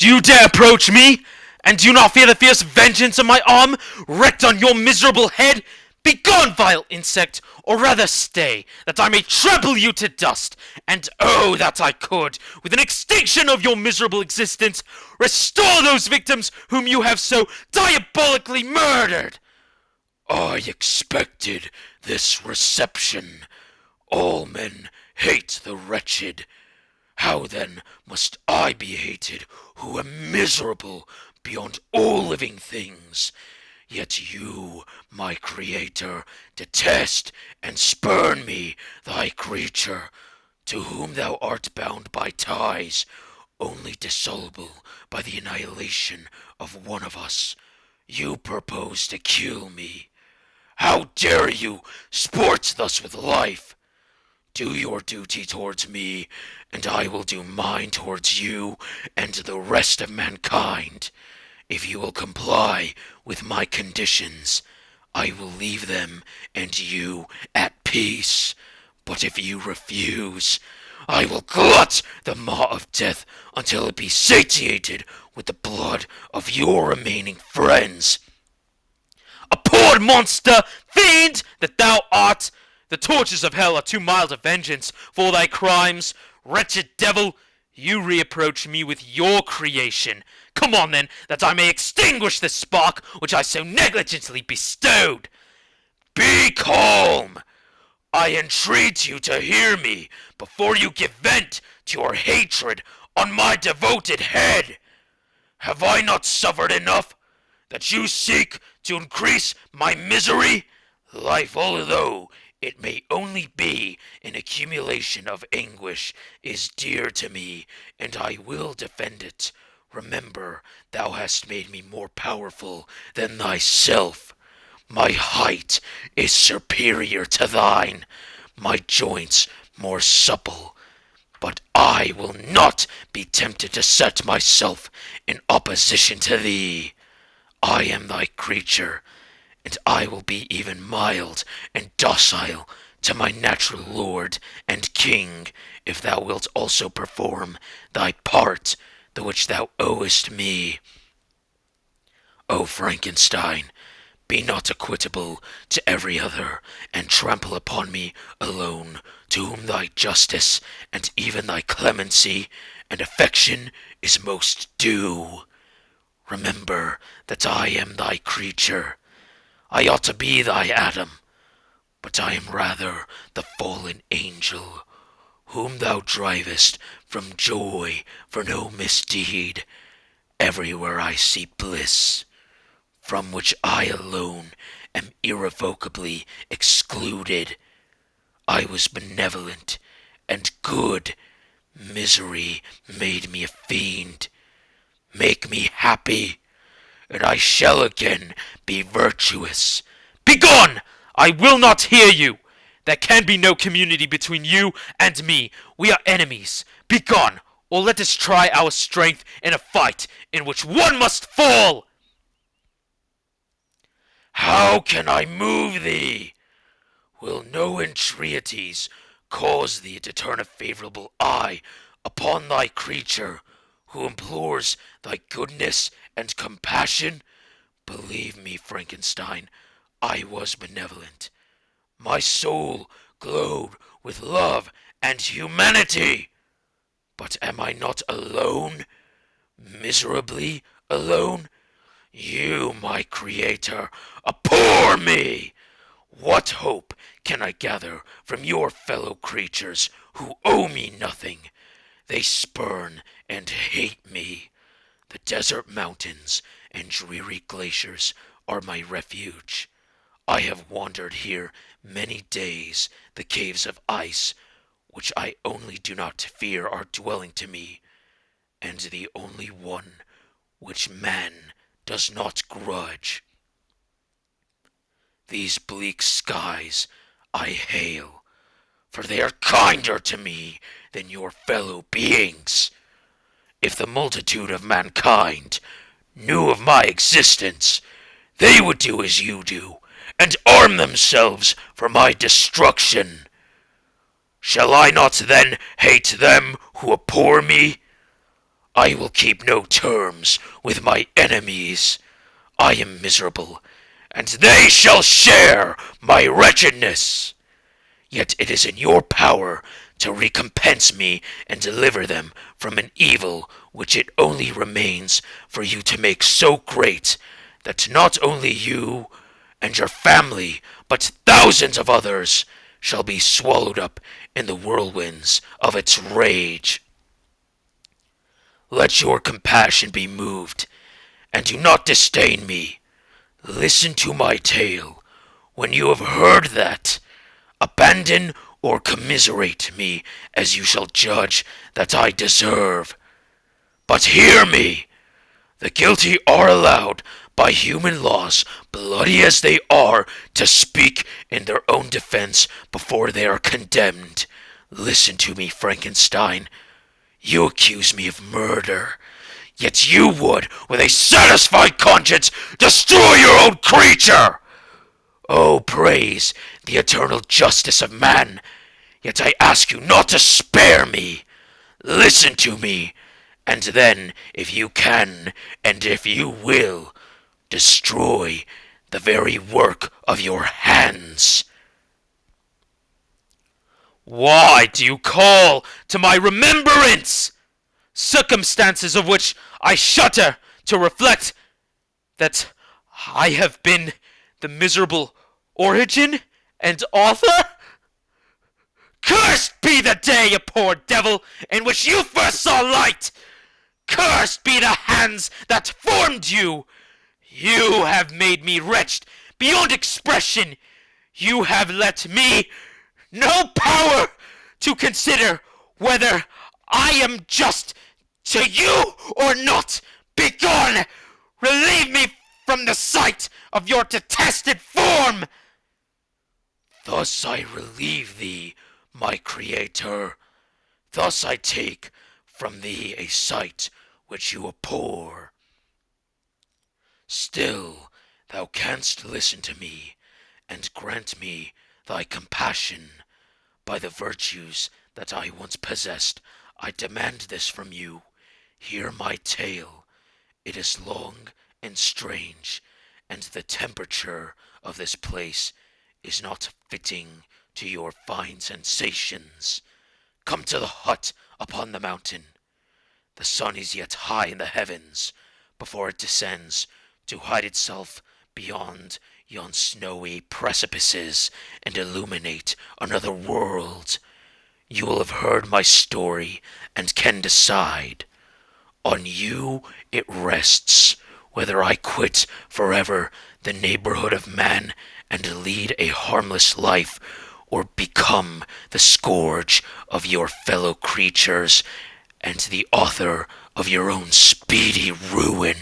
Do you dare approach me? And do you not fear the fierce vengeance of my arm, wreaked on your miserable head? Begone, vile insect, or rather stay, that I may trample you to dust, and oh, that I could, with an extinction of your miserable existence, restore those victims whom you have so diabolically murdered! I expected this reception. All men hate the wretched. How then must I be hated, who am miserable beyond all living things? Yet you, my creator, detest and spurn me, thy creature, to whom thou art bound by ties, only dissoluble by the annihilation of one of us. You purpose to kill me. How dare you sport thus with life? Do your duty towards me, and I will do mine towards you and the rest of mankind. If you will comply with my conditions, I will leave them and you at peace. But if you refuse, I will glut the maw of death until it be satiated with the blood of your remaining friends. Abhorred monster, fiend that thou art! The tortures of hell are too mild a vengeance for thy crimes. Wretched devil, you reapproach me with your creation. Come on, then, that I may extinguish the spark which I so negligently bestowed. Be calm! I entreat you to hear me before you give vent to your hatred on my devoted head. Have I not suffered enough, that you seek to increase my misery? Life, although it may only be an accumulation of anguish, is dear to me, and I will defend it. Remember, thou hast made me more powerful than thyself. My height is superior to thine, my joints more supple. But I will not be tempted to set myself in opposition to thee. I am thy creature, and I will be even mild and docile to my natural lord and king, if thou wilt also perform thy part, the which thou owest me. O Frankenstein, be not equitable to every other, and trample upon me alone, to whom thy justice and even thy clemency and affection is most due. Remember that I am thy creature. I ought to be thy Adam, but I am rather the fallen angel, whom thou drivest from joy for no misdeed. Everywhere I see bliss, from which I alone am irrevocably excluded. I was benevolent and good. Misery made me a fiend. Make me happy, and I shall again be virtuous. Begone! I will not hear you. There can be no community between you and me. We are enemies. Begone, or let us try our strength in a fight in which one must fall. How can I move thee? Will no entreaties cause thee to turn a favorable eye upon thy creature, who implores thy goodness and compassion? Believe me, Frankenstein, I was benevolent. My soul glowed with love and humanity. But am I not alone? Miserably alone? You, my creator, abhor me. What hope can I gather from your fellow creatures who owe me nothing? They spurn and hate me. The desert mountains and dreary glaciers are my refuge. I have wandered here many days, the caves of ice, which I only do not fear are dwelling to me, and the only one which man does not grudge. These bleak skies I hail, for they are kinder to me than your fellow beings. If the multitude of mankind knew of my existence, they would do as you do, and arm themselves for my destruction. Shall I not then hate them who abhor me? I will keep no terms with my enemies. I am miserable, and they shall share my wretchedness. Yet it is in your power to recompense me and deliver them from an evil which it only remains for you to make so great that not only you and your family, but thousands of others shall be swallowed up in the whirlwinds of its rage. Let your compassion be moved, and do not disdain me. Listen to my tale. When you have heard that, abandon or commiserate me as you shall judge that I deserve. But hear me! The guilty are allowed, by human laws, bloody as they are, to speak in their own defense before they are condemned. Listen to me, Frankenstein. You accuse me of murder, yet you would, with a satisfied conscience, destroy your own creature! Oh, praise the eternal justice of man, yet I ask you not to spare me. Listen to me, and then, if you can, and if you will, destroy the very work of your hands. Why do you call to my remembrance circumstances of which I shudder to reflect that I have been the miserable origin and author? Cursed be the day, you poor devil, in which you first saw light! Cursed be the hands that formed you! You have made me wretched beyond expression. You have let me no power to consider whether I am just to you or not. Begone! Relieve me from the sight of your detested form! Thus I relieve thee, my Creator. Thus I take from thee a sight which you abhor. Still thou canst listen to me, and grant me thy compassion. By the virtues that I once possessed, I demand this from you. Hear my tale. It is long and strange, and the temperature of this place is not fitting to your fine sensations. Come to the hut upon the mountain. The sun is yet high in the heavens before it descends to hide itself beyond yon snowy precipices and illuminate another world. You will have heard my story and can decide. On you it rests whether I quit forever the neighborhood of man and lead a harmless life, or become the scourge of your fellow creatures and the author of your own speedy ruin.